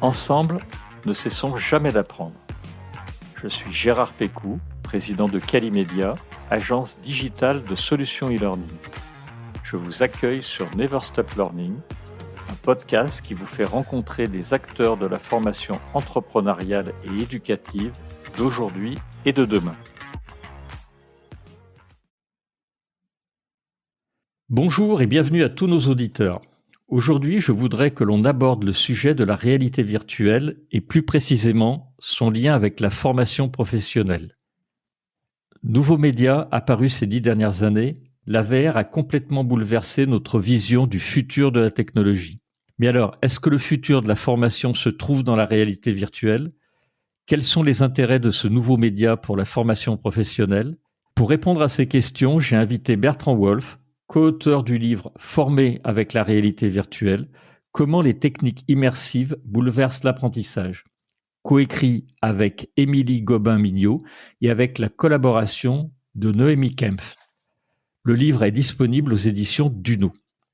Ensemble, ne cessons jamais d'apprendre. Je suis Gérard Pécou, président de Calimedia, agence digitale de solutions e-learning. Je vous accueille sur Never Stop Learning, un podcast qui vous fait rencontrer des acteurs de la formation entrepreneuriale et éducative d'aujourd'hui et de demain. Bonjour et bienvenue à tous nos auditeurs. Aujourd'hui, je voudrais que l'on aborde le sujet de la réalité virtuelle et plus précisément son lien avec la formation professionnelle. Nouveau média apparu ces 10 dernières années, la VR a complètement bouleversé notre vision du futur de la technologie. Mais alors, est-ce que le futur de la formation se trouve dans la réalité virtuelle ? Quels sont les intérêts de ce nouveau média pour la formation professionnelle ? Pour répondre à ces questions, j'ai invité Bertrand Wolf, co-auteur du livre « Former avec la réalité virtuelle, comment les techniques immersives bouleversent l'apprentissage », coécrit avec Émilie Gobin-Mignot et avec la collaboration de Noémie Kempf. Le livre est disponible aux éditions Duno.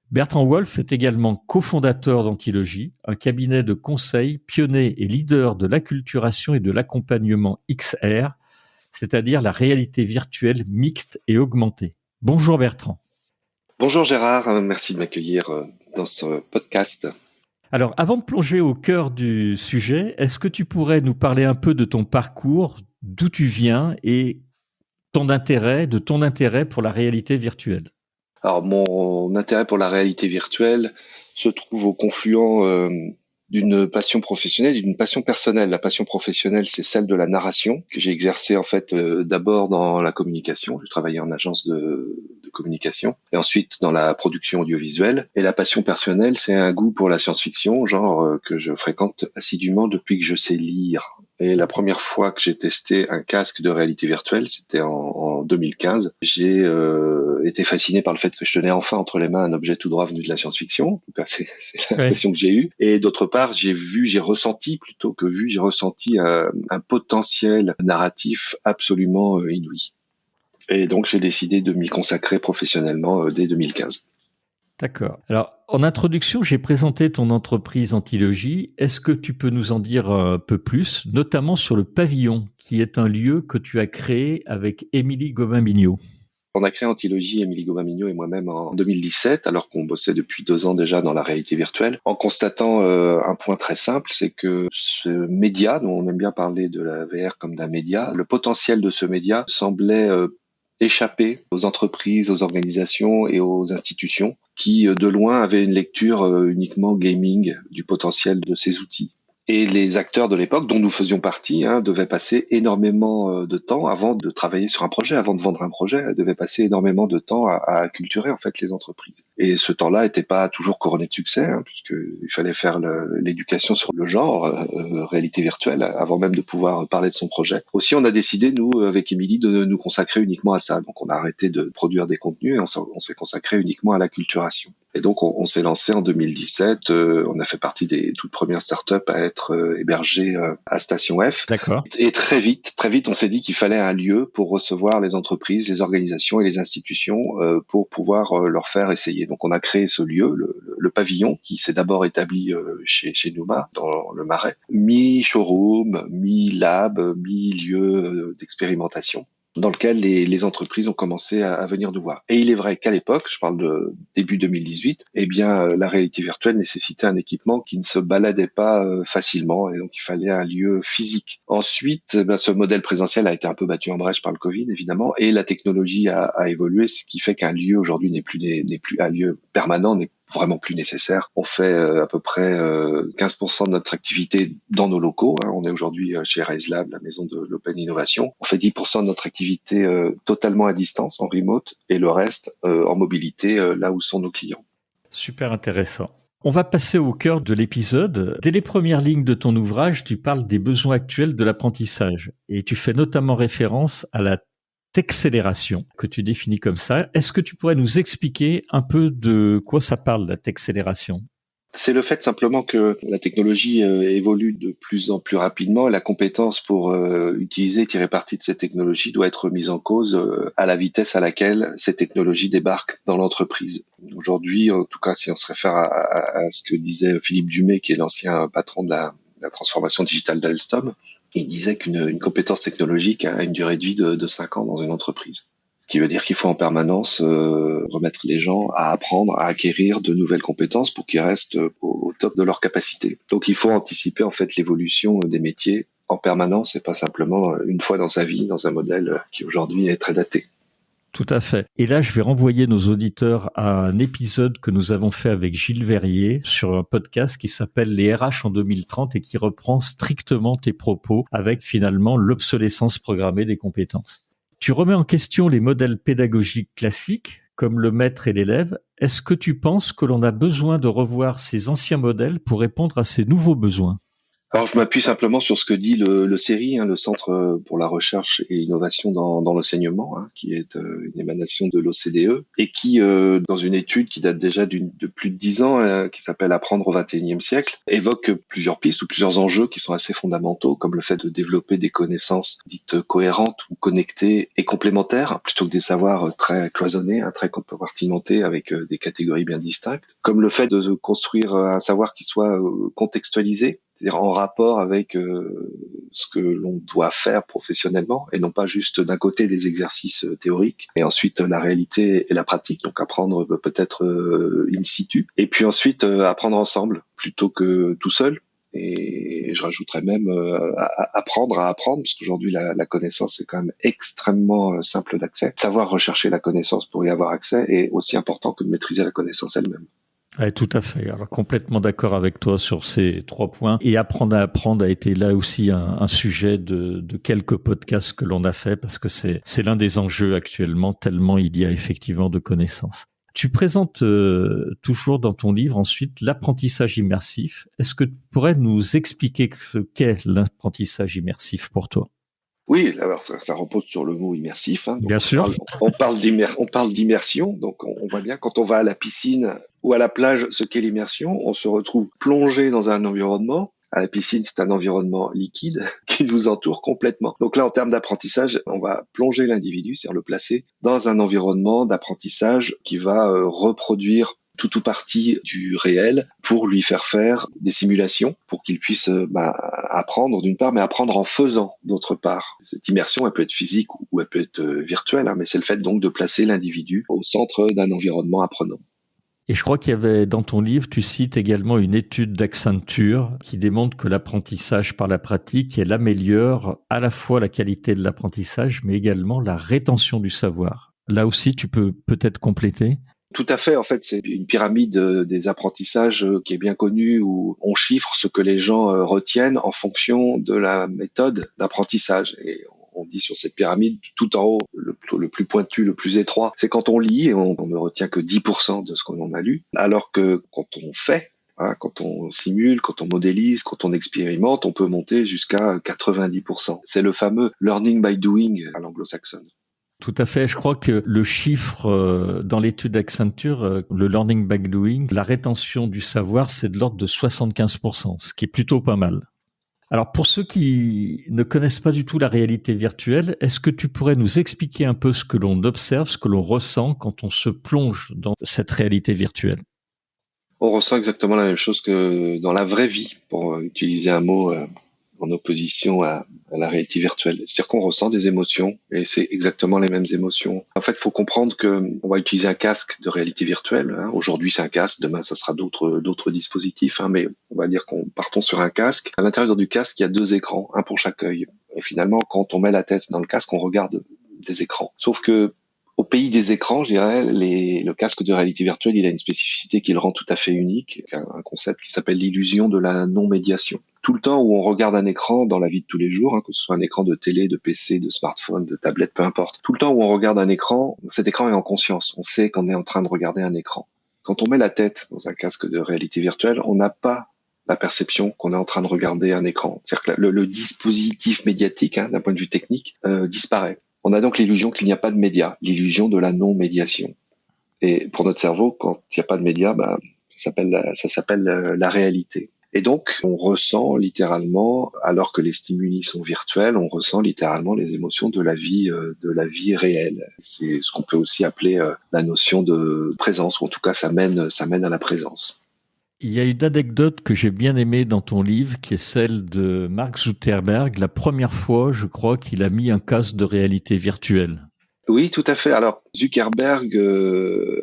Bertrand Wolf est également cofondateur d'Antilogie, un cabinet de conseil pionnier et leader de l'acculturation et de l'accompagnement XR, c'est-à-dire la réalité virtuelle mixte et augmentée. Bonjour Bertrand. Bonjour Gérard, merci de m'accueillir dans ce podcast. Alors, avant de plonger au cœur du sujet, est-ce que tu pourrais nous parler un peu de ton parcours, d'où tu viens et ton intérêt pour la réalité virtuelle ? Alors, mon intérêt pour la réalité virtuelle se trouve au confluent d'une passion professionnelle et d'une passion personnelle. La passion professionnelle, c'est celle de la narration que j'ai exercée en fait d'abord dans la communication. Je travaillais en agence de communication et ensuite dans la production audiovisuelle. Et la passion personnelle, c'est un goût pour la science-fiction, genre que je fréquente assidûment depuis que je sais lire. Et la première fois que j'ai testé un casque de réalité virtuelle, c'était en 2015. J'ai été fasciné par le fait que je tenais enfin entre les mains un objet tout droit venu de la science-fiction. En tout cas, c'est l'impression que j'ai eue. Et d'autre part, j'ai ressenti un potentiel narratif absolument inouï. Et donc, j'ai décidé de m'y consacrer professionnellement dès 2015. D'accord. Alors, en introduction, j'ai présenté ton entreprise Antilogie. Est-ce que tu peux nous en dire un peu plus, notamment sur le pavillon, qui est un lieu que tu as créé avec Émilie Gobin-Mignot ? On a créé Antilogie, Émilie Gobin-Mignot et moi-même en 2017, alors qu'on bossait depuis 2 ans déjà dans la réalité virtuelle, en constatant un point très simple, c'est que ce média, dont on aime bien parler de la VR comme d'un média, le potentiel de ce média semblait échapper aux entreprises, aux organisations et aux institutions qui, de loin, avaient une lecture uniquement gaming du potentiel de ces outils. Et les acteurs de l'époque, dont nous faisions partie, devaient passer énormément de temps avant de travailler sur un projet, avant de vendre un projet, devaient passer énormément de temps à acculturer en fait les entreprises. Et ce temps-là n'était pas toujours couronné de succès, puisqu'il fallait faire l'éducation sur le genre réalité virtuelle avant même de pouvoir parler de son projet. Aussi, on a décidé, nous, avec Émilie, de nous consacrer uniquement à ça. Donc, on a arrêté de produire des contenus et on s'est consacré uniquement à l'acculturation. Et donc, on s'est lancé en 2017. On a fait partie des toutes premières startups à être hébergées à Station F. D'accord. Et très vite, on s'est dit qu'il fallait un lieu pour recevoir les entreprises, les organisations et les institutions pour pouvoir leur faire essayer. Donc, on a créé ce lieu, le pavillon, qui s'est d'abord établi chez Nouma, dans le Marais, mi-showroom, mi-lab, mi-lieu d'expérimentation, dans lequel les entreprises ont commencé à venir nous voir. Et il est vrai qu'à l'époque, je parle de début 2018, la réalité virtuelle nécessitait un équipement qui ne se baladait pas facilement, et donc il fallait un lieu physique. Ensuite, ce modèle présentiel a été un peu battu en brèche par le Covid, évidemment, et la technologie a évolué, ce qui fait qu'un lieu aujourd'hui n'est plus un lieu permanent, n'est vraiment plus nécessaire. On fait à peu près 15% de notre activité dans nos locaux. On est aujourd'hui chez RaiseLab, la maison de l'Open Innovation. On fait 10% de notre activité totalement à distance, en remote, et le reste en mobilité, là où sont nos clients. Super intéressant. On va passer au cœur de l'épisode. Dès les premières lignes de ton ouvrage, tu parles des besoins actuels de l'apprentissage et tu fais notamment référence à la texcélération, que tu définis comme ça. Est-ce que tu pourrais nous expliquer un peu de quoi ça parle, la texcélération ? C'est le fait simplement que la technologie évolue de plus en plus rapidement et la compétence pour utiliser et tirer parti de ces technologies doit être mise en cause à la vitesse à laquelle ces technologies débarquent dans l'entreprise. Aujourd'hui, en tout cas, si on se réfère à ce que disait Philippe Dumais, qui est l'ancien patron de la la transformation digitale d'Alstom. Il disait qu'une compétence technologique a une durée de vie de 5 ans dans une entreprise. Ce qui veut dire qu'il faut en permanence remettre les gens à apprendre, à acquérir de nouvelles compétences pour qu'ils restent au top de leur capacité. Donc il faut anticiper en fait l'évolution des métiers en permanence et pas simplement une fois dans sa vie, dans un modèle qui aujourd'hui est très daté. Tout à fait. Et là, je vais renvoyer nos auditeurs à un épisode que nous avons fait avec Gilles Verrier sur un podcast qui s'appelle Les RH en 2030 et qui reprend strictement tes propos avec finalement l'obsolescence programmée des compétences. Tu remets en question les modèles pédagogiques classiques comme le maître et l'élève. Est-ce que tu penses que l'on a besoin de revoir ces anciens modèles pour répondre à ces nouveaux besoins ? Alors, je m'appuie simplement sur ce que dit le CERI, le Centre pour la recherche et l'innovation dans l'enseignement, qui est une émanation de l'OCDE, et qui, dans une étude qui date déjà de plus de 10 ans, qui s'appelle Apprendre au XXIe siècle, évoque plusieurs pistes ou plusieurs enjeux qui sont assez fondamentaux, comme le fait de développer des connaissances dites cohérentes ou connectées et complémentaires, plutôt que des savoirs très cloisonnés, très compartimentés avec des catégories bien distinctes, comme le fait de construire un savoir qui soit contextualisé, c'est-à-dire en rapport avec ce que l'on doit faire professionnellement et non pas juste d'un côté des exercices théoriques et ensuite la réalité et la pratique, donc apprendre peut-être in situ et puis ensuite apprendre ensemble plutôt que tout seul. Et je rajouterais même apprendre à apprendre, parce qu'aujourd'hui la connaissance est quand même extrêmement simple d'accès. Savoir rechercher la connaissance pour y avoir accès est aussi important que de maîtriser la connaissance elle-même. Ouais, tout à fait. Alors, complètement d'accord avec toi sur ces 3 points. Et apprendre à apprendre a été là aussi un sujet de quelques podcasts que l'on a fait parce que c'est l'un des enjeux actuellement, tellement il y a effectivement de connaissances. Tu présentes toujours dans ton livre ensuite l'apprentissage immersif. Est-ce que tu pourrais nous expliquer ce qu'est l'apprentissage immersif pour toi ? Oui, alors ça repose sur le mot immersif. Donc Bien sûr. On parle d'immersion. Donc on voit bien quand on va à la piscine ou à la plage, ce qu'est l'immersion. On se retrouve plongé dans un environnement. À la piscine, c'est un environnement liquide qui nous entoure complètement. Donc là, en termes d'apprentissage, on va plonger l'individu, c'est-à-dire le placer dans un environnement d'apprentissage qui va reproduire tout ou partie du réel pour lui faire des simulations pour qu'il puisse apprendre d'une part, mais apprendre en faisant d'autre part. Cette immersion, elle peut être physique ou elle peut être virtuelle, mais c'est le fait donc de placer l'individu au centre d'un environnement apprenant. Et je crois qu'il y avait dans ton livre, tu cites également une étude d'Accenture qui démontre que l'apprentissage par la pratique, elle améliore à la fois la qualité de l'apprentissage, mais également la rétention du savoir. Là aussi, tu peux peut-être compléter ? Tout à fait. En fait, c'est une pyramide des apprentissages qui est bien connue où on chiffre ce que les gens retiennent en fonction de la méthode d'apprentissage. Et on dit sur cette pyramide, tout en haut, le plus pointu, le plus étroit, c'est quand on lit et on ne retient que 10% de ce qu'on a lu. Alors que quand on fait, quand on simule, quand on modélise, quand on expérimente, on peut monter jusqu'à 90%. C'est le fameux learning by doing à l'anglo-saxonne. Tout à fait. Je crois que le chiffre dans l'étude d'Accenture, le learning by doing, la rétention du savoir, c'est de l'ordre de 75%, ce qui est plutôt pas mal. Alors, pour ceux qui ne connaissent pas du tout la réalité virtuelle, est-ce que tu pourrais nous expliquer un peu ce que l'on observe, ce que l'on ressent quand on se plonge dans cette réalité virtuelle ? On ressent exactement la même chose que dans la vraie vie, pour utiliser un mot en opposition à la réalité virtuelle. C'est-à-dire qu'on ressent des émotions et c'est exactement les mêmes émotions. En fait, il faut comprendre qu'on va utiliser un casque de réalité virtuelle. Aujourd'hui, c'est un casque, demain, ça sera d'autres dispositifs, mais on va dire qu'on partons sur un casque. À l'intérieur du casque, il y a 2 écrans, un pour chaque œil. Et finalement, quand on met la tête dans le casque, on regarde des écrans. Sauf que au pays des écrans, je dirais, le casque de réalité virtuelle, il a une spécificité qui le rend tout à fait unique, un concept qui s'appelle l'illusion de la non-médiation. Tout le temps où on regarde un écran dans la vie de tous les jours, que ce soit un écran de télé, de PC, de smartphone, de tablette, peu importe, tout le temps où on regarde un écran, cet écran est en conscience. On sait qu'on est en train de regarder un écran. Quand on met la tête dans un casque de réalité virtuelle, on n'a pas la perception qu'on est en train de regarder un écran. C'est-à-dire que le dispositif médiatique, d'un point de vue technique, disparaît. On a donc l'illusion qu'il n'y a pas de média, l'illusion de la non-médiation. Et pour notre cerveau, quand il n'y a pas de média, ça s'appelle la réalité. Et donc, on ressent littéralement, alors que les stimuli sont virtuels, on ressent littéralement les émotions de la vie réelle. C'est ce qu'on peut aussi appeler la notion de présence, ou en tout cas, ça mène à la présence. Il y a une anecdote que j'ai bien aimée dans ton livre, qui est celle de Mark Zuckerberg. La première fois, je crois qu'il a mis un casque de réalité virtuelle. Oui, tout à fait. Alors, Zuckerberg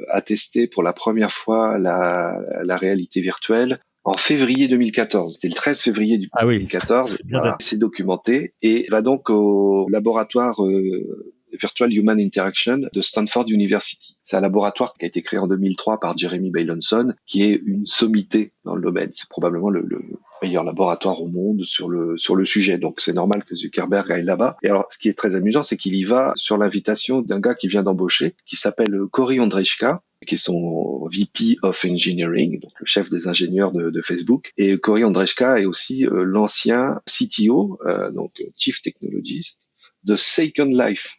a testé pour la première fois la réalité virtuelle en février 2014. C'est le 13 février Ah oui, 2014. c'est bien Voilà, daté. c'est documenté et va donc au laboratoire Virtual Human Interaction de Stanford University. C'est un laboratoire qui a été créé en 2003 par Jeremy Bailenson, qui est une sommité dans le domaine. C'est probablement le meilleur laboratoire au monde sur le sujet. Donc c'est normal que Zuckerberg aille là-bas. Et alors ce qui est très amusant, c'est qu'il y va sur l'invitation d'un gars qui vient d'embaucher, qui s'appelle Cory Andrejka, qui est son VP of Engineering, donc le chef des ingénieurs de Facebook. Et Cory Andrejka est aussi l'ancien CTO, donc Chief Technologist de Second Life.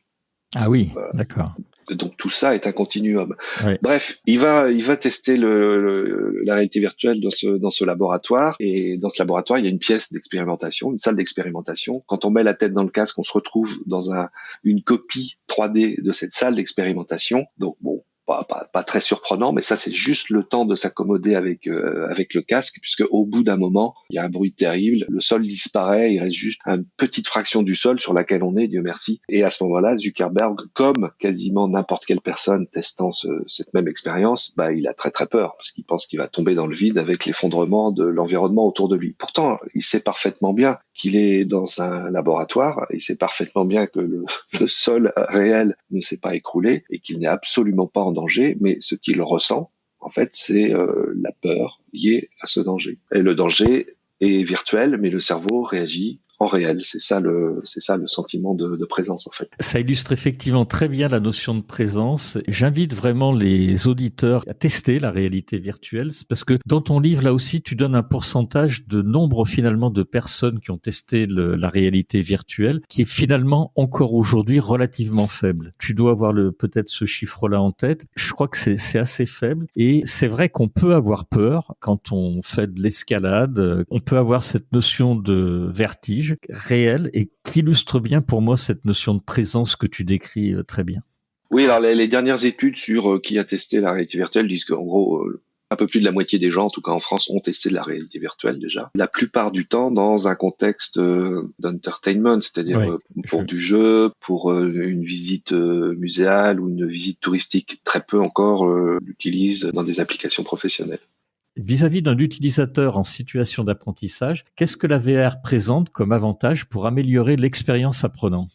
Ah oui, d'accord. Donc tout ça est un continuum. Ouais. Bref, il va tester la réalité virtuelle dans ce laboratoire. Et dans ce laboratoire, il y a une pièce d'expérimentation, une salle d'expérimentation. Quand on met la tête dans le casque, on se retrouve dans une copie 3D de cette salle d'expérimentation. Donc bon, pas très surprenant, mais ça c'est juste le temps de s'accommoder avec le casque, puisque au bout d'un moment, il y a un bruit terrible, le sol disparaît, il reste juste une petite fraction du sol sur laquelle on est, Dieu merci. Et à ce moment-là, Zuckerberg, comme quasiment n'importe quelle personne testant cette même expérience, il a très très peur, parce qu'il pense qu'il va tomber dans le vide avec l'effondrement de l'environnement autour de lui. Pourtant, il sait parfaitement bien qu'il est dans un laboratoire, il sait parfaitement bien que le sol réel ne s'est pas écroulé et qu'il n'est absolument pas en danger, mais ce qu'il ressent, en fait, c'est la peur liée à ce danger. Et le danger est virtuel, mais le cerveau réagit en réel. C'est ça le sentiment de présence, en fait. Ça illustre effectivement très bien la notion de présence. J'invite vraiment les auditeurs à tester la réalité virtuelle, parce que dans ton livre, là aussi, tu donnes un pourcentage de nombre finalement de personnes qui ont testé la réalité virtuelle, qui est finalement encore aujourd'hui relativement faible. Tu dois avoir peut-être ce chiffre-là en tête. Je crois que c'est assez faible. Et c'est vrai qu'on peut avoir peur quand on fait de l'escalade. On peut avoir cette notion de vertige réel et qui illustre bien pour moi cette notion de présence que tu décris très bien. Oui, alors les dernières études sur qui a testé la réalité virtuelle disent qu'en gros, un peu plus de la moitié des gens, en tout cas en France, ont testé la réalité virtuelle déjà. La plupart du temps dans un contexte d'entertainment, c'est-à-dire pour du jeu, pour une visite muséale ou une visite touristique. Très peu encore l'utilisent dans des applications professionnelles. Vis-à-vis d'un utilisateur en situation d'apprentissage, qu'est-ce que la VR présente comme avantage pour améliorer l'expérience apprenant ?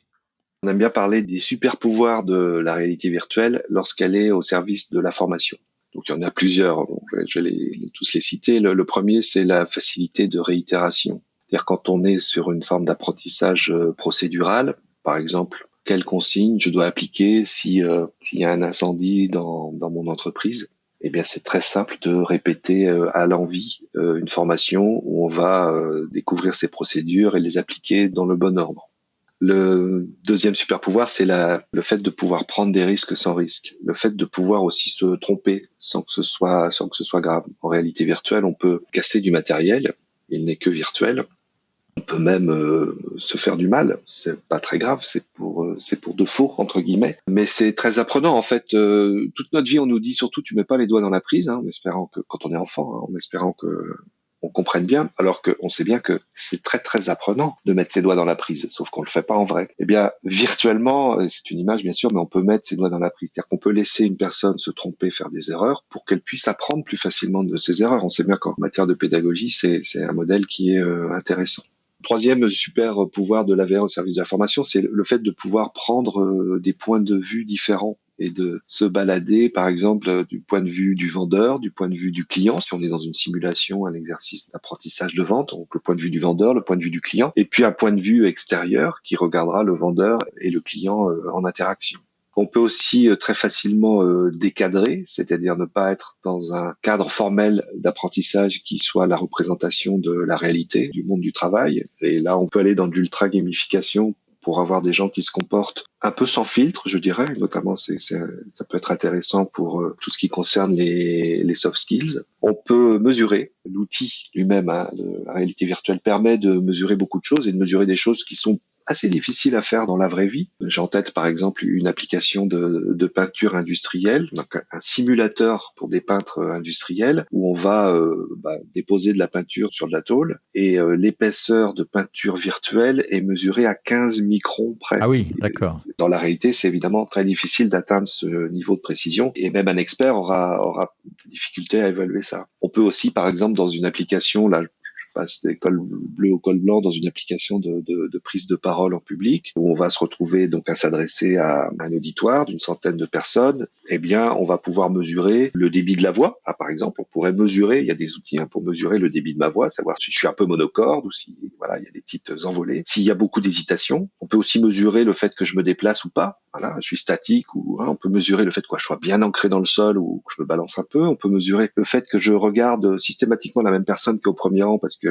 On aime bien parler des super pouvoirs de la réalité virtuelle lorsqu'elle est au service de la formation. Donc il y en a plusieurs, donc je vais tous les citer. Le premier, c'est la facilité de réitération. C'est-à-dire quand on est sur une forme d'apprentissage procédural, par exemple, quelle consigne je dois appliquer s'il y a un incendie dans mon entreprise. Eh bien, c'est très simple de répéter à l'envi une formation où on va découvrir ces procédures et les appliquer dans le bon ordre. Le deuxième super pouvoir, c'est le fait de pouvoir prendre des risques sans risque. Le fait de pouvoir aussi se tromper sans que ce soit grave. En réalité virtuelle, on peut casser du matériel. Il n'est que virtuel. On peut même se faire du mal. C'est pas très grave. C'est pour de faux, entre guillemets. Mais c'est très apprenant, en fait. Toute notre vie, on nous dit surtout, tu mets pas les doigts dans la prise, en espérant que, quand on est enfant, en espérant que on comprenne bien, alors qu'on sait bien que c'est très très apprenant de mettre ses doigts dans la prise, sauf qu'on le fait pas en vrai. Eh bien, virtuellement, c'est une image bien sûr, mais on peut mettre ses doigts dans la prise. C'est-à-dire qu'on peut laisser une personne se tromper, faire des erreurs, pour qu'elle puisse apprendre plus facilement de ses erreurs. On sait bien qu'en matière de pédagogie, c'est un modèle qui est intéressant. Troisième super pouvoir de la VR au service de la formation, c'est le fait de pouvoir prendre des points de vue différents et de se balader, par exemple, du point de vue du vendeur, du point de vue du client, si on est dans une simulation, un exercice d'apprentissage de vente, donc le point de vue du vendeur, le point de vue du client, et puis un point de vue extérieur qui regardera le vendeur et le client en interaction. On peut aussi très facilement décadrer, c'est-à-dire ne pas être dans un cadre formel d'apprentissage qui soit la représentation de la réalité, du monde du travail. Et là, on peut aller dans de l'ultra-gamification pour avoir des gens qui se comportent un peu sans filtre, je dirais. Notamment, ça peut être intéressant pour tout ce qui concerne les soft skills. On peut mesurer. L'outil lui-même, la réalité virtuelle, permet de mesurer beaucoup de choses et de mesurer des choses qui sont assez difficiles à faire dans la vraie vie. J'ai en tête par exemple une application de peinture industrielle, donc un simulateur pour des peintres industriels où on va déposer de la peinture sur de la tôle et l'épaisseur de peinture virtuelle est mesurée à 15 microns près. Ah oui, d'accord. Dans la réalité, c'est évidemment très difficile d'atteindre ce niveau de précision et même un expert aura des difficultés à évaluer ça. On peut aussi, par exemple, dans une application, là, passe des cols bleus au col blanc dans une application de prise de parole en public où on va se retrouver donc à s'adresser à un auditoire d'une centaine de personnes. Eh bien, on va pouvoir mesurer le débit de la voix. Ah, par exemple, on pourrait mesurer, il y a des outils pour mesurer le débit de ma voix, savoir si je suis un peu monocorde ou si voilà, il y a des petites envolées. S'il y a beaucoup d'hésitation, on peut aussi mesurer le fait que je me déplace ou pas. Voilà, je suis statique ou on peut mesurer le fait que je sois bien ancré dans le sol ou que je me balance un peu. On peut mesurer le fait que je regarde systématiquement la même personne qu'au premier rang parce que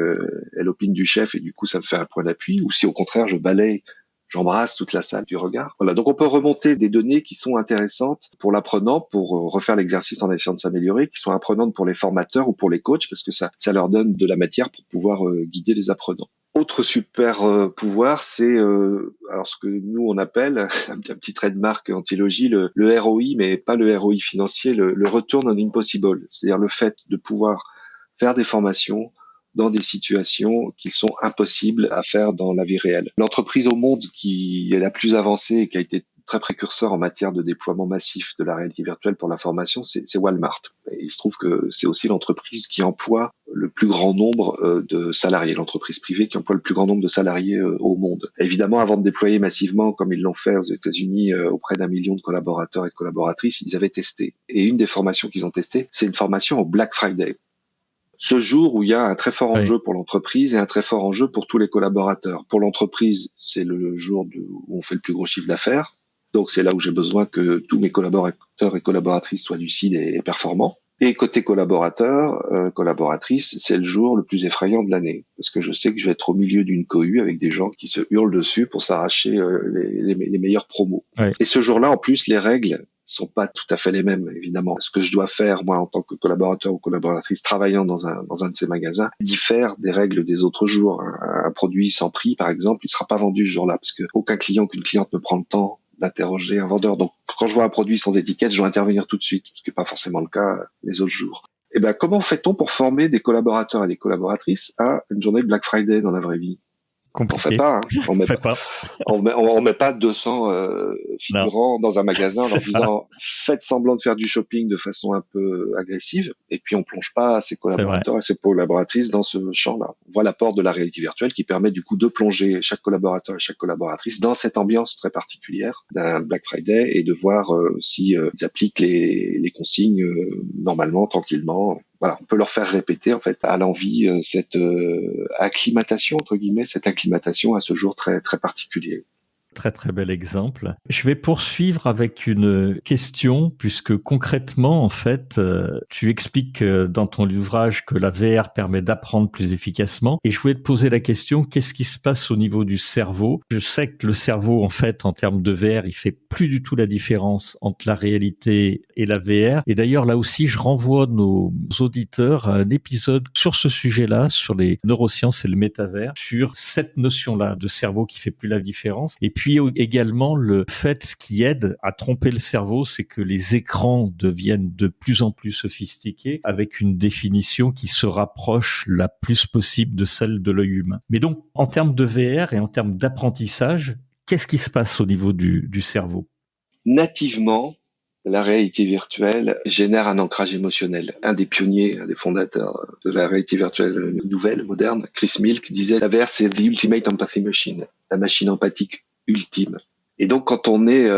elle opine du chef et du coup ça me fait un point d'appui, ou si au contraire je balaye, j'embrasse toute la salle du regard. Voilà, donc on peut remonter des données qui sont intéressantes pour l'apprenant, pour refaire l'exercice en essayant de s'améliorer, qui sont apprenantes pour les formateurs ou pour les coachs, parce que ça leur donne de la matière pour pouvoir guider les apprenants. Autre super pouvoir, c'est alors ce que nous on appelle un petit trademark Antilogie, le ROI, mais pas le ROI financier, le Return on Impossible, c'est-à-dire le fait de pouvoir faire des formations dans des situations qui sont impossibles à faire dans la vie réelle. L'entreprise au monde qui est la plus avancée et qui a été très précurseur en matière de déploiement massif de la réalité virtuelle pour la formation, c'est Walmart. Et il se trouve que c'est aussi l'entreprise qui emploie le plus grand nombre de salariés, l'entreprise privée qui emploie le plus grand nombre de salariés au monde. Évidemment, avant de déployer massivement, comme ils l'ont fait aux États-Unis auprès d'1 million de collaborateurs et de collaboratrices, ils avaient testé. Et une des formations qu'ils ont testées, c'est une formation au Black Friday. Ce jour où il y a un très fort enjeu pour l'entreprise et un très fort enjeu pour tous les collaborateurs. Pour l'entreprise, c'est le jour où on fait le plus gros chiffre d'affaires. Donc, c'est là où j'ai besoin que tous mes collaborateurs et collaboratrices soient lucides et performants. Et côté collaboratrice, c'est le jour le plus effrayant de l'année. Parce que je sais que je vais être au milieu d'une cohue avec des gens qui se hurlent dessus pour s'arracher les meilleurs promos. Ouais. Et ce jour-là, en plus, les règles sont pas tout à fait les mêmes, évidemment. Ce que je dois faire, moi, en tant que collaborateur ou collaboratrice travaillant dans un de ces magasins, diffère des règles des autres jours. Un produit sans prix, par exemple, il sera pas vendu ce jour-là parce que aucun client ou qu'une cliente ne prend le temps d'interroger un vendeur. Donc, quand je vois un produit sans étiquette, je dois intervenir tout de suite, ce qui n'est pas forcément le cas les autres jours. Eh ben, comment fait-on pour former des collaborateurs et des collaboratrices à une journée de Black Friday dans la vraie vie? Compliqué. On fait pas, hein. On met pas 200 figurants dans un magasin en leur disant faites semblant de faire du shopping de façon un peu agressive et puis on plonge pas ses collaborateurs et ses collaboratrices dans ce champ-là. On voit l'apport de la réalité virtuelle qui permet du coup de plonger chaque collaborateur et chaque collaboratrice dans cette ambiance très particulière d'un Black Friday et de voir si ils appliquent les consignes normalement, tranquillement. Voilà, on peut leur faire répéter en fait à l'envie cette acclimatation entre guillemets, cette acclimatation à ce jour très très particulier. Très très bel exemple. Je vais poursuivre avec une question puisque concrètement en fait tu expliques dans ton ouvrage que la VR permet d'apprendre plus efficacement et je voulais te poser la question, qu'est-ce qui se passe au niveau du cerveau? Je sais que le cerveau en fait en termes de VR il fait plus du tout la différence entre la réalité et la VR et d'ailleurs là aussi je renvoie nos auditeurs à un épisode sur ce sujet-là, sur les neurosciences et le métavers, sur cette notion-là de cerveau qui fait plus la différence et puis également le fait, ce qui aide à tromper le cerveau, c'est que les écrans deviennent de plus en plus sophistiqués avec une définition qui se rapproche la plus possible de celle de l'œil humain. Mais donc, en termes de VR et en termes d'apprentissage, qu'est-ce qui se passe au niveau du cerveau? Nativement, la réalité virtuelle génère un ancrage émotionnel. Un des pionniers, un des fondateurs de la réalité virtuelle nouvelle, moderne, Chris Milk, disait la VR c'est the ultimate empathy machine, la machine empathique ultime. Et donc quand on est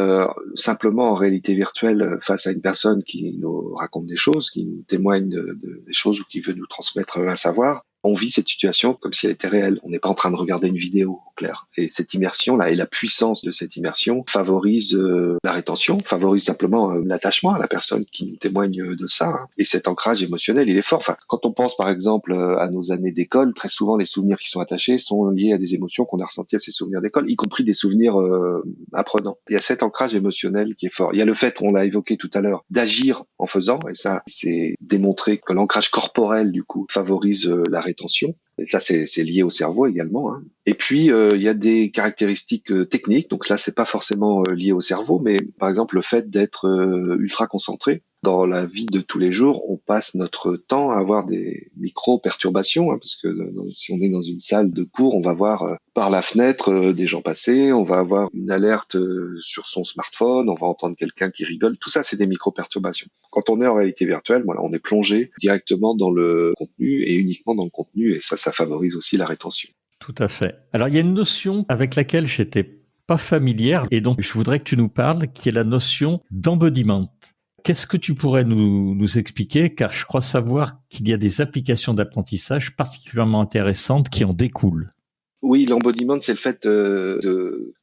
simplement en réalité virtuelle face à une personne qui nous raconte des choses, qui nous témoigne des choses ou qui veut nous transmettre un savoir, on vit cette situation comme si elle était réelle. On n'est pas en train de regarder une vidéo, en clair. Et cette immersion-là et la puissance de cette immersion favorise la rétention, favorise simplement l'attachement à la personne qui nous témoigne de ça. Hein. Et cet ancrage émotionnel, il est fort. Enfin, quand on pense par exemple à nos années d'école, très souvent les souvenirs qui sont attachés sont liés à des émotions qu'on a ressenties à ces souvenirs d'école, y compris des souvenirs apprenants. Il y a cet ancrage émotionnel qui est fort. Il y a le fait, on l'a évoqué tout à l'heure, d'agir en faisant. Et ça, c'est démontré que l'ancrage corporel, du coup, favorise la rétention rétention. Et ça, c'est lié au cerveau également, hein. Et puis, il y a des caractéristiques techniques. Donc là, c'est pas forcément lié au cerveau, mais par exemple, le fait d'être ultra concentré. Dans la vie de tous les jours, on passe notre temps à avoir des micro-perturbations, hein, parce que si on est dans une salle de cours, on va voir par la fenêtre des gens passer, on va avoir une alerte sur son smartphone, on va entendre quelqu'un qui rigole. Tout ça, c'est des micro-perturbations. Quand on est en réalité virtuelle, voilà, on est plongé directement dans le contenu et uniquement dans le contenu, et ça favorise aussi la rétention. Tout à fait. Alors, il y a une notion avec laquelle j'étais pas familière et donc je voudrais que tu nous parles, qui est la notion d'embodiment. Qu'est-ce que tu pourrais nous expliquer? Car je crois savoir qu'il y a des applications d'apprentissage particulièrement intéressantes qui en découlent. Oui, l'embodiment, c'est le fait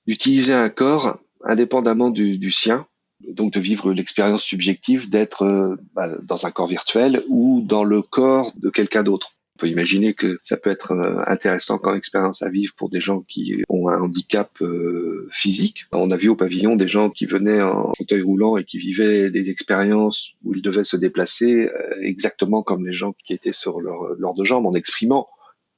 d'utiliser un corps indépendamment du sien, donc de vivre l'expérience subjective d'être dans un corps virtuel ou dans le corps de quelqu'un d'autre. On peut imaginer que ça peut être intéressant comme expérience à vivre pour des gens qui ont un handicap physique. On a vu au pavillon des gens qui venaient en fauteuil roulant et qui vivaient des expériences où ils devaient se déplacer exactement comme les gens qui étaient sur leurs deux jambes, en exprimant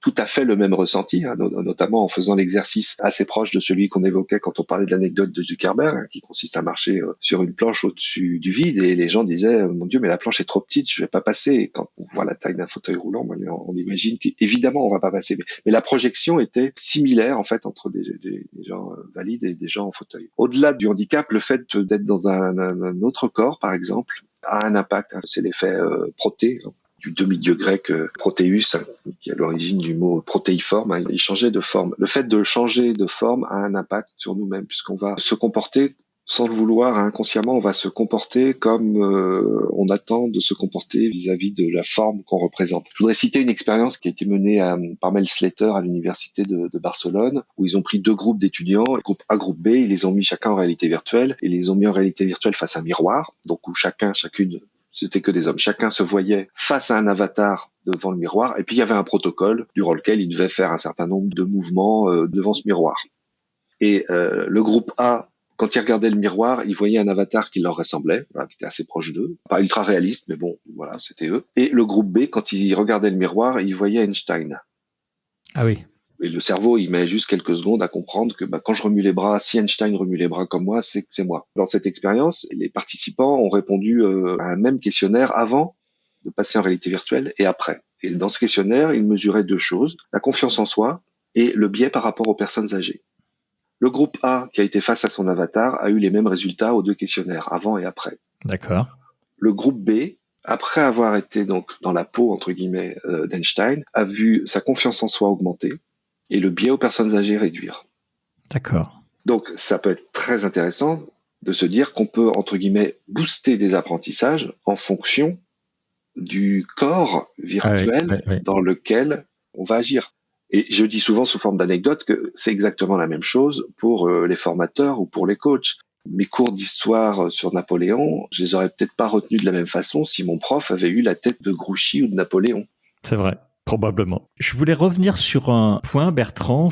tout à fait le même ressenti, hein, notamment en faisant l'exercice assez proche de celui qu'on évoquait quand on parlait de l'anecdote de Zuckerberg, hein, qui consiste à marcher sur une planche au-dessus du vide, et les gens disaient mon Dieu, mais la planche est trop petite, je vais pas passer. Et quand on voit la taille d'un fauteuil roulant, on imagine qu'évidemment on va pas passer, mais la projection était similaire en fait entre des gens valides et des gens en fauteuil. Au-delà du handicap, le fait d'être dans un autre corps, par exemple, a un impact, hein, c'est l'effet proté, hein, du demi-dieu grec Proteus, qui est à l'origine du mot protéiforme, hein. Il changeait de forme. Le fait de changer de forme a un impact sur nous-mêmes, puisqu'on va se comporter sans le vouloir, hein, inconsciemment, on va se comporter comme on attend de se comporter vis-à-vis de la forme qu'on représente. Je voudrais citer une expérience qui a été menée par Mel Slater à l'université de Barcelone, où ils ont pris deux groupes d'étudiants, groupe A, groupe B, ils les ont mis chacun en réalité virtuelle, et ils les ont mis en réalité virtuelle face à un miroir, donc où chacune, c'était que des hommes. Chacun se voyait face à un avatar devant le miroir, et puis il y avait un protocole durant lequel il devait faire un certain nombre de mouvements devant ce miroir. Et le groupe A, quand il regardait le miroir, il voyait un avatar qui leur ressemblait, voilà, qui était assez proche d'eux, pas ultra réaliste, mais bon, voilà, c'était eux. Et le groupe B, quand il regardait le miroir, il voyait Einstein. Ah oui. Et le cerveau, il met juste quelques secondes à comprendre que quand je remue les bras, si Einstein remue les bras comme moi, c'est que c'est moi. Dans cette expérience, les participants ont répondu à un même questionnaire avant de passer en réalité virtuelle et après. Et dans ce questionnaire, ils mesuraient deux choses, la confiance en soi et le biais par rapport aux personnes âgées. Le groupe A, qui a été face à son avatar, a eu les mêmes résultats aux deux questionnaires, avant et après. D'accord. Le groupe B, après avoir été donc dans la peau, entre guillemets, d'Einstein, a vu sa confiance en soi augmenter et le biais aux personnes âgées réduire. D'accord. Donc, ça peut être très intéressant de se dire qu'on peut, entre guillemets, booster des apprentissages en fonction du corps virtuel dans lequel on va agir. Et je dis souvent sous forme d'anecdote que c'est exactement la même chose pour les formateurs ou pour les coachs. Mes cours d'histoire sur Napoléon, je les aurais peut-être pas retenus de la même façon si mon prof avait eu la tête de Grouchy ou de Napoléon. C'est vrai. Probablement. Je voulais revenir sur un point, Bertrand,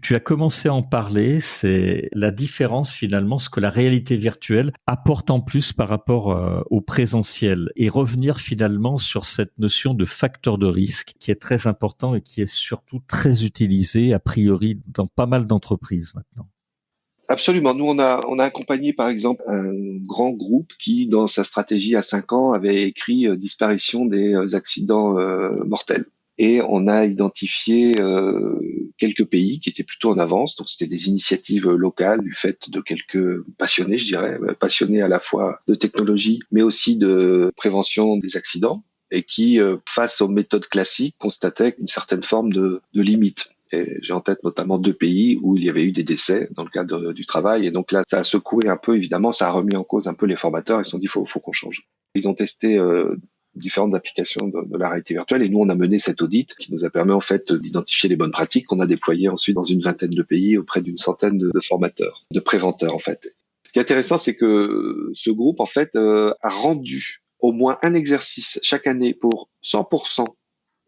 tu as commencé à en parler, c'est la différence finalement, ce que la réalité virtuelle apporte en plus par rapport au présentiel, et revenir finalement sur cette notion de facteur de risque qui est très important et qui est surtout très utilisé a priori dans pas mal d'entreprises maintenant. Absolument. Nous, on a accompagné, par exemple, un grand groupe qui, dans sa stratégie à 5 ans, avait écrit disparition des accidents mortels. Et on a identifié quelques pays qui étaient plutôt en avance. Donc, c'était des initiatives locales du fait de quelques passionnés, je dirais, passionnés à la fois de technologie, mais aussi de prévention des accidents, et qui, face aux méthodes classiques, constataient une certaine forme de limite. Et j'ai en tête notamment 2 pays où il y avait eu des décès dans le cadre du travail. Et donc là, ça a secoué un peu, évidemment, ça a remis en cause un peu les formateurs. Ils se sont dit, faut qu'on change. Ils ont testé différentes applications de la réalité virtuelle. Et nous, on a mené cet audit qui nous a permis, en fait, d'identifier les bonnes pratiques qu'on a déployées ensuite dans une vingtaine de pays auprès d'une centaine de formateurs, de préventeurs, en fait. Ce qui est intéressant, c'est que ce groupe, en fait, a rendu au moins un exercice chaque année pour 100%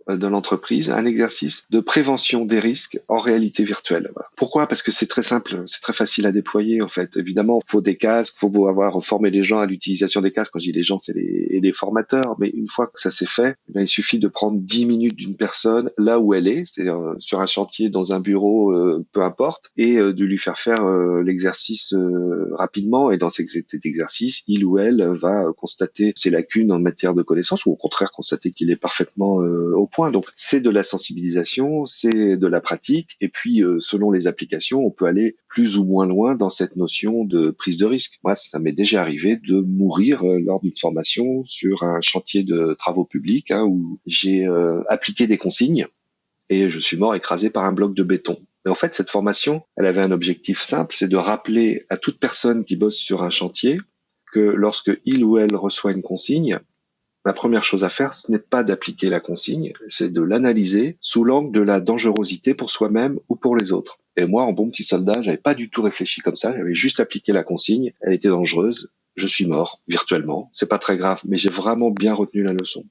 de l'entreprise un exercice de prévention des risques en réalité virtuelle. Voilà. Pourquoi ? Parce que c'est très simple, c'est très facile à déployer en fait. Évidemment, il faut des casques, il faut avoir formé les gens à l'utilisation des casques. Quand je dis les gens, c'est les formateurs. Mais une fois que ça s'est fait, il suffit de prendre 10 minutes d'une personne là où elle est, c'est-à-dire sur un chantier, dans un bureau, peu importe, et de lui faire l'exercice rapidement. Et dans cet exercice, il ou elle va constater ses lacunes en matière de connaissances ou au contraire constater qu'il est parfaitement au point. Donc c'est de la sensibilisation, c'est de la pratique, et puis selon les applications, on peut aller plus ou moins loin dans cette notion de prise de risque. Moi, ça m'est déjà arrivé de mourir lors d'une formation sur un chantier de travaux publics où j'ai appliqué des consignes et je suis mort écrasé par un bloc de béton. Et en fait, cette formation, elle avait un objectif simple, c'est de rappeler à toute personne qui bosse sur un chantier que lorsque il ou elle reçoit une consigne, la première chose à faire, ce n'est pas d'appliquer la consigne, c'est de l'analyser sous l'angle de la dangerosité pour soi-même ou pour les autres. Et moi, en bon petit soldat, j'avais pas du tout réfléchi comme ça, j'avais juste appliqué la consigne, elle était dangereuse, je suis mort, virtuellement, c'est pas très grave, mais j'ai vraiment bien retenu la leçon.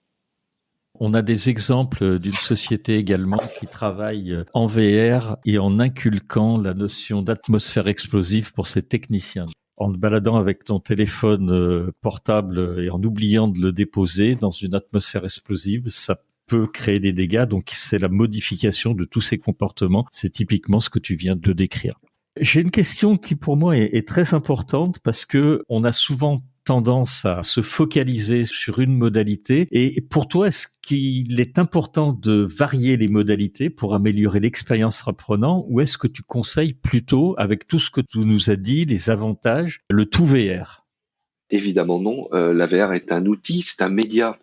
On a des exemples d'une société également qui travaille en VR et en inculquant la notion d'atmosphère explosive pour ses techniciens. En te baladant avec ton téléphone portable et en oubliant de le déposer dans une atmosphère explosive, ça peut créer des dégâts. Donc, c'est la modification de tous ces comportements. C'est typiquement ce que tu viens de décrire. J'ai une question qui, pour moi, est très importante parce que on a souvent tendance à se focaliser sur une modalité. Et pour toi, est-ce qu'il est important de varier les modalités pour améliorer l'expérience apprenant, ou est-ce que tu conseilles plutôt, avec tout ce que tu nous as dit, les avantages, le tout VR ? Évidemment non, la VR est un outil, c'est un média.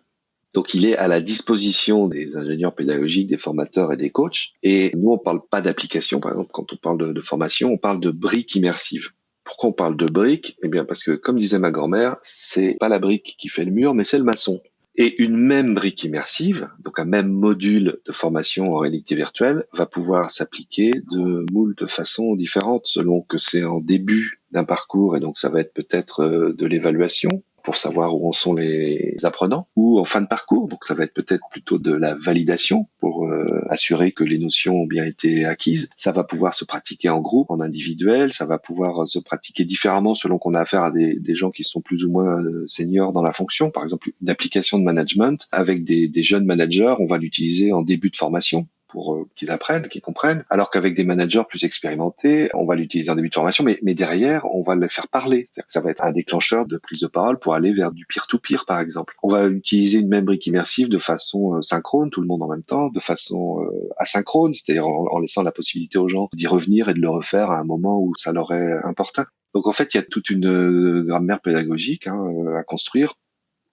Donc il est à la disposition des ingénieurs pédagogiques, des formateurs et des coachs. Et nous, on parle pas d'application, par exemple, quand on parle de formation, on parle de briques immersives. Pourquoi on parle de briques ? Eh bien parce que, comme disait ma grand-mère, c'est pas la brique qui fait le mur, mais c'est le maçon. Et une même brique immersive, donc un même module de formation en réalité virtuelle, va pouvoir s'appliquer de moult façons différentes selon que c'est en début d'un parcours, et donc ça va être peut-être de l'évaluation pour savoir où en sont les apprenants, ou en fin de parcours, donc ça va être peut-être plutôt de la validation pour assurer que les notions ont bien été acquises. Ça va pouvoir se pratiquer en groupe, en individuel, ça va pouvoir se pratiquer différemment selon qu'on a affaire à des gens qui sont plus ou moins seniors dans la fonction. Par exemple, une application de management avec des jeunes managers, on va l'utiliser en début de formation pour qu'ils apprennent, qu'ils comprennent, alors qu'avec des managers plus expérimentés, on va l'utiliser en début de formation, mais derrière, on va le faire parler. C'est-à-dire que ça va être un déclencheur de prise de parole pour aller vers du peer-to-peer, par exemple. On va utiliser une même brique immersive de façon synchrone, tout le monde en même temps, de façon asynchrone, c'est-à-dire en laissant la possibilité aux gens d'y revenir et de le refaire à un moment où ça leur est important. Donc en fait, il y a toute une grammaire pédagogique à construire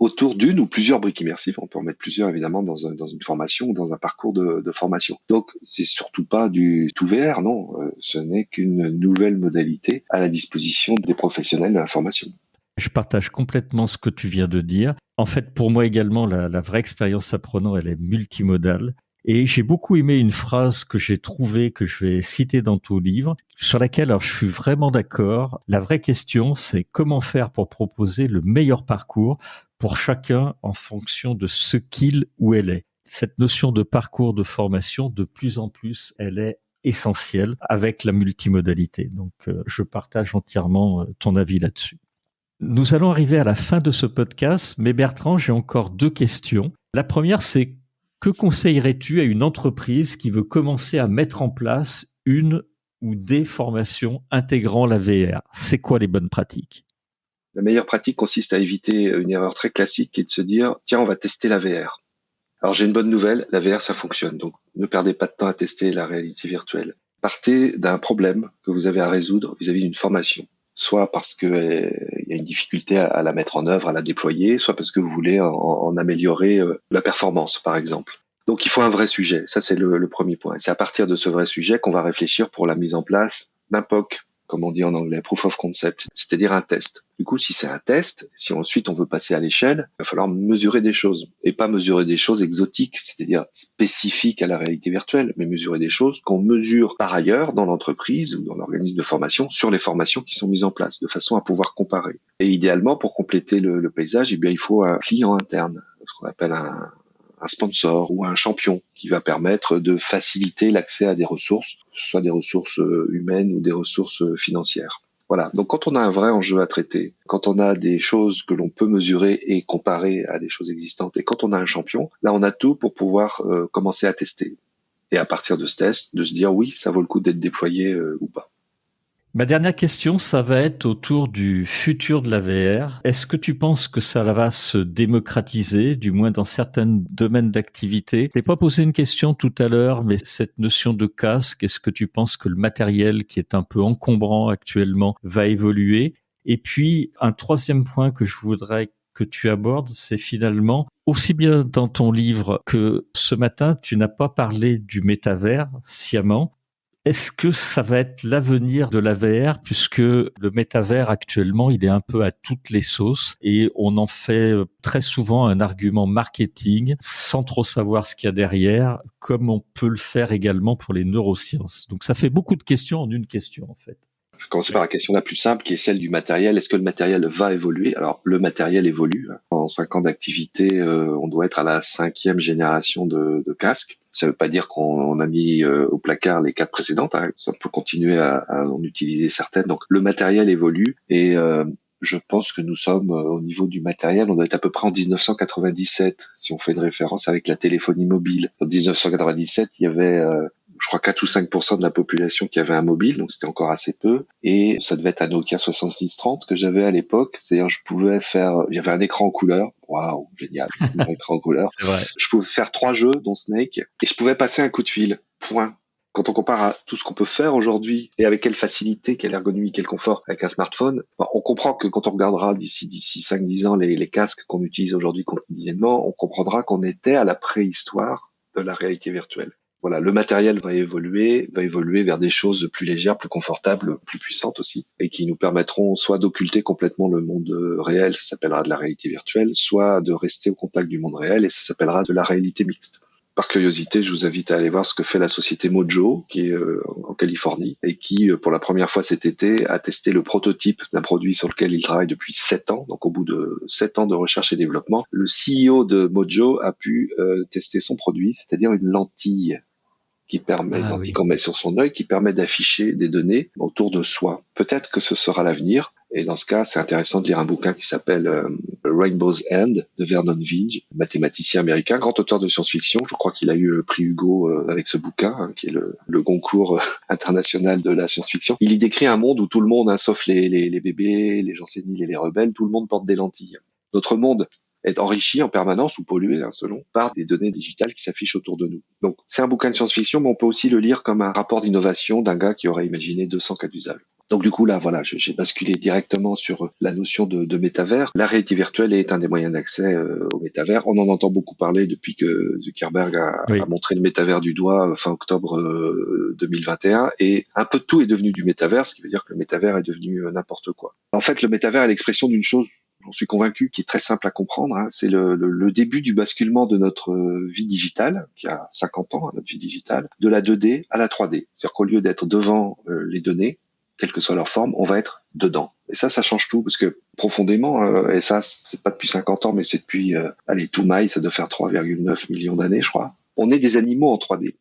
autour d'une ou plusieurs briques immersives. On peut en mettre plusieurs, évidemment, dans une formation ou dans un parcours de formation. Donc, c'est surtout pas du tout VR, non. Ce n'est qu'une nouvelle modalité à la disposition des professionnels de la formation. Je partage complètement ce que tu viens de dire. En fait, pour moi également, la vraie expérience apprenant, elle est multimodale. Et j'ai beaucoup aimé une phrase que j'ai trouvée, que je vais citer dans ton livre, sur laquelle, alors, je suis vraiment d'accord. La vraie question, c'est comment faire pour proposer le meilleur parcours pour chacun en fonction de ce qu'il ou elle est. Cette notion de parcours de formation, de plus en plus, elle est essentielle avec la multimodalité. Donc, je partage entièrement ton avis là-dessus. Nous allons arriver à la fin de ce podcast, mais Bertrand, j'ai encore 2 questions. La première, c'est: que conseillerais-tu à une entreprise qui veut commencer à mettre en place une ou des formations intégrant la VR ? C'est quoi les bonnes pratiques ? La meilleure pratique consiste à éviter une erreur très classique qui est de se dire « Tiens, on va tester la VR ». Alors j'ai une bonne nouvelle, la VR ça fonctionne, donc ne perdez pas de temps à tester la réalité virtuelle. Partez d'un problème que vous avez à résoudre vis-à-vis d'une formation, soit parce qu'il y a une difficulté à la mettre en œuvre, à la déployer, soit parce que vous voulez en améliorer la performance par exemple. Donc il faut un vrai sujet, ça c'est le premier point. Et c'est à partir de ce vrai sujet qu'on va réfléchir pour la mise en place d'un POC, comme on dit en anglais, proof of concept, c'est-à-dire un test. Du coup, si c'est un test, si ensuite on veut passer à l'échelle, il va falloir mesurer des choses. Et pas mesurer des choses exotiques, c'est-à-dire spécifiques à la réalité virtuelle, mais mesurer des choses qu'on mesure par ailleurs dans l'entreprise ou dans l'organisme de formation sur les formations qui sont mises en place, de façon à pouvoir comparer. Et idéalement, pour compléter le paysage, eh bien, il faut un client interne, ce qu'on appelle un un sponsor ou un champion qui va permettre de faciliter l'accès à des ressources, soit des ressources humaines ou des ressources financières. Voilà. Donc, quand on a un vrai enjeu à traiter, quand on a des choses que l'on peut mesurer et comparer à des choses existantes, et quand on a un champion, là, on a tout pour pouvoir commencer à tester. Et à partir de ce test, de se dire oui, ça vaut le coup d'être déployé ou pas. Ma dernière question, ça va être autour du futur de la VR. Est-ce que tu penses que ça va se démocratiser, du moins dans certains domaines d'activité? Je t'ai pas posé une question tout à l'heure, mais cette notion de casque, est-ce que tu penses que le matériel qui est un peu encombrant actuellement va évoluer? Et puis, un troisième point que je voudrais que tu abordes, c'est finalement, aussi bien dans ton livre que ce matin, tu n'as pas parlé du métavers sciemment. Est-ce que ça va être l'avenir de la VR, puisque le métavers actuellement, il est un peu à toutes les sauces et on en fait très souvent un argument marketing sans trop savoir ce qu'il y a derrière, comme on peut le faire également pour les neurosciences. Donc ça fait beaucoup de questions en une question en fait. Je vais commencer par la question la plus simple, qui est celle du matériel. Est-ce que le matériel va évoluer? Alors, le matériel évolue. En 5 ans d'activité, on doit être à la 5e génération de casques. Ça ne veut pas dire qu'on a mis au placard les 4 précédentes. Hein. Ça peut continuer à en utiliser certaines. Donc, le matériel évolue et je pense que nous sommes au niveau du matériel, on doit être à peu près en 1997, si on fait une référence avec la téléphonie mobile. En 1997, il y avait je crois 4 ou 5% de la population qui avait un mobile, donc c'était encore assez peu. Et ça devait être un Nokia 6630 que j'avais à l'époque. C'est-à-dire, je pouvais faire, il y avait un écran en couleur. Waouh, génial, un écran en couleur. C'est vrai. Je pouvais faire 3 jeux, dont Snake, et je pouvais passer un coup de fil. Point. Quand on compare à tout ce qu'on peut faire aujourd'hui et avec quelle facilité, quelle ergonomie, quel confort avec un smartphone, on comprend que quand on regardera d'ici 5-10 ans les casques qu'on utilise aujourd'hui quotidiennement, on comprendra qu'on était à la préhistoire de la réalité virtuelle. Voilà, le matériel va évoluer vers des choses plus légères, plus confortables, plus puissantes aussi, et qui nous permettront soit d'occulter complètement le monde réel, ça s'appellera de la réalité virtuelle, soit de rester au contact du monde réel, et ça s'appellera de la réalité mixte. Par curiosité, je vous invite à aller voir ce que fait la société Mojo, qui est en Californie, et qui, pour la première fois cet été, a testé le prototype d'un produit sur lequel il travaille depuis 7 ans. Donc, au bout de 7 ans de recherche et développement, le CEO de Mojo a pu tester son produit, c'est-à-dire une lentille qui permet, qu'on met sur son œil, qui permet d'afficher des données autour de soi. Peut-être que ce sera l'avenir. Et dans ce cas, c'est intéressant de lire un bouquin qui s'appelle Rainbow's End de Vernon Vinge, mathématicien américain, grand auteur de science-fiction. Je crois qu'il a eu le prix Hugo avec ce bouquin, hein, qui est le concours international de la science-fiction. Il y décrit un monde où tout le monde, hein, sauf les bébés, les gens séniles et les rebelles, tout le monde porte des lentilles. Notre monde est enrichi en permanence ou pollué, hein, selon, par des données digitales qui s'affichent autour de nous. Donc, c'est un bouquin de science-fiction, mais on peut aussi le lire comme un rapport d'innovation d'un gars qui aurait imaginé 200 cas d'usage. Donc, du coup, là, voilà, j'ai basculé directement sur la notion de métavers. La réalité virtuelle est un des moyens d'accès au métavers. On en entend beaucoup parler depuis que Zuckerberg a montré le métavers du doigt fin octobre 2021. Et un peu de tout est devenu du métavers, ce qui veut dire que le métavers est devenu n'importe quoi. En fait, le métavers est l'expression d'une chose, j'en suis convaincu, qui est très simple à comprendre. Hein. C'est le début du basculement de notre vie digitale, qui a 50 ans, hein, notre vie digitale, de la 2D à la 3D. C'est-à-dire qu'au lieu d'être devant les données, quelle que soit leur forme, on va être dedans. Et ça change tout, parce que profondément, et ça, c'est pas depuis 50 ans, mais c'est depuis, Toumaï, ça doit faire 3,9 millions d'années, je crois. On est des animaux en 3D.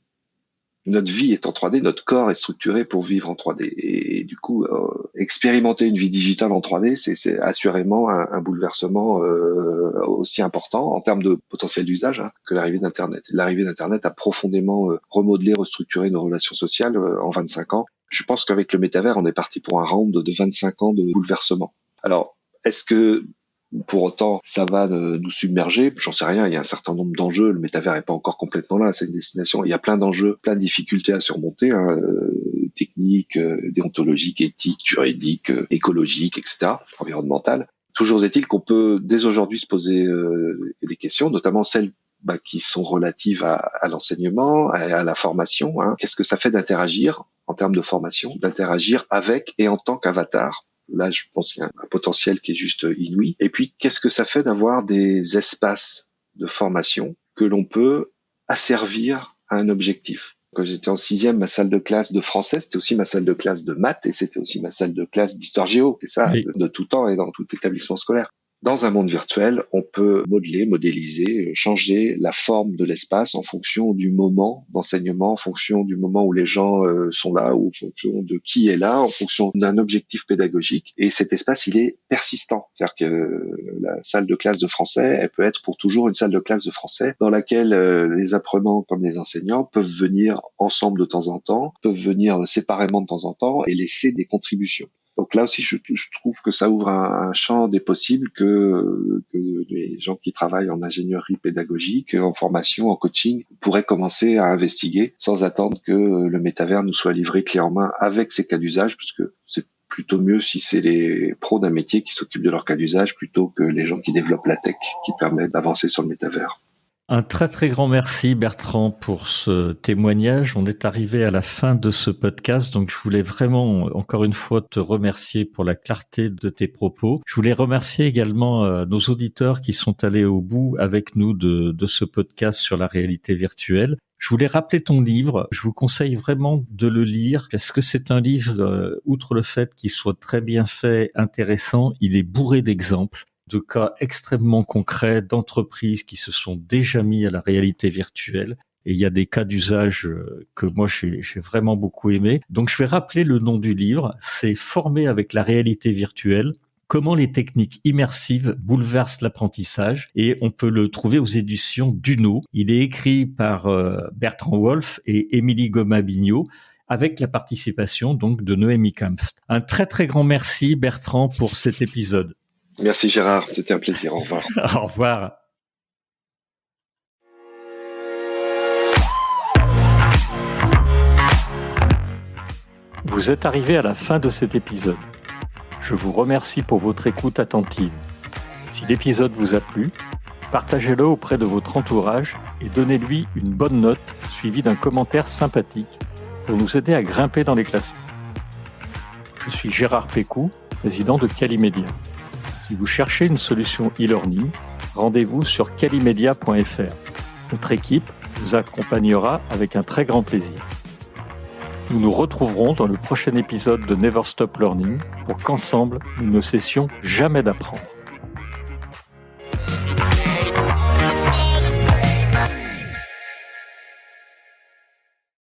Notre vie est en 3D, notre corps est structuré pour vivre en 3D. Et du coup, expérimenter une vie digitale en 3D, c'est assurément un bouleversement aussi important en termes de potentiel d'usage, hein, que l'arrivée d'Internet. L'arrivée d'Internet a profondément remodelé, restructuré nos relations sociales en 25 ans. Je pense qu'avec le métavers, on est parti pour un round de 25 ans de bouleversement. Alors, est-ce que pour autant, ça va nous submerger? J'en sais rien. Il y a un certain nombre d'enjeux. Le métavers est pas encore complètement là. C'est une destination. Il y a plein d'enjeux, plein de difficultés à surmonter, hein, techniques, déontologiques, éthiques, juridiques, écologiques, etc., environnementales. Toujours est-il qu'on peut dès aujourd'hui se poser des questions, notamment celles qui sont relatives à l'enseignement, à la formation. Hein. Qu'est-ce que ça fait d'interagir en termes de formation, d'interagir avec et en tant qu'avatar? Là, je pense qu'il y a un potentiel qui est juste inouï. Et puis, qu'est-ce que ça fait d'avoir des espaces de formation que l'on peut asservir à un objectif? Quand j'étais en 6e, ma salle de classe de français, c'était aussi ma salle de classe de maths et c'était aussi ma salle de classe d'histoire géo. C'est ça, de tout temps et dans tout établissement scolaire. Dans un monde virtuel, on peut modéliser, changer la forme de l'espace en fonction du moment d'enseignement, en fonction du moment où les gens sont là, ou en fonction de qui est là, en fonction d'un objectif pédagogique. Et cet espace, il est persistant. C'est-à-dire que la salle de classe de français, elle peut être pour toujours une salle de classe de français dans laquelle les apprenants comme les enseignants peuvent venir ensemble de temps en temps, peuvent venir séparément de temps en temps et laisser des contributions. Donc là aussi, je trouve que ça ouvre un champ des possibles que les gens qui travaillent en ingénierie pédagogique, en formation, en coaching, pourraient commencer à investiguer sans attendre que le métavers nous soit livré clé en main avec ses cas d'usage, puisque c'est plutôt mieux si c'est les pros d'un métier qui s'occupent de leur cas d'usage plutôt que les gens qui développent la tech qui permettent d'avancer sur le métavers. Un très très grand merci Bertrand pour ce témoignage. On est arrivé à la fin de ce podcast, donc je voulais vraiment encore une fois te remercier pour la clarté de tes propos. Je voulais remercier également nos auditeurs qui sont allés au bout avec nous de ce podcast sur la réalité virtuelle. Je voulais rappeler ton livre. Je vous conseille vraiment de le lire parce que c'est un livre, outre le fait qu'il soit très bien fait, intéressant, il est bourré d'exemples, de cas extrêmement concrets d'entreprises qui se sont déjà mis à la réalité virtuelle. Et il y a des cas d'usage que moi j'ai vraiment beaucoup aimé. Donc je vais rappeler le nom du livre. C'est Former avec la réalité virtuelle. Comment les techniques immersives bouleversent l'apprentissage, et on peut le trouver aux éditions Duno. Il est écrit par Bertrand Wolf et Émilie Goma-Bignot, avec la participation donc de Noémie Kampf. Un très très grand merci Bertrand pour cet épisode. Merci Gérard, c'était un plaisir. Au revoir. Au revoir. Vous êtes arrivé à la fin de cet épisode. Je vous remercie pour votre écoute attentive. Si l'épisode vous a plu, partagez-le auprès de votre entourage et donnez-lui une bonne note suivie d'un commentaire sympathique pour nous aider à grimper dans les classements. Je suis Gérard Pécou, président de Calimedia. Si vous cherchez une solution e-learning, rendez-vous sur calimedia.fr. Notre équipe vous accompagnera avec un très grand plaisir. Nous nous retrouverons dans le prochain épisode de Never Stop Learning pour qu'ensemble, nous ne cessions jamais d'apprendre.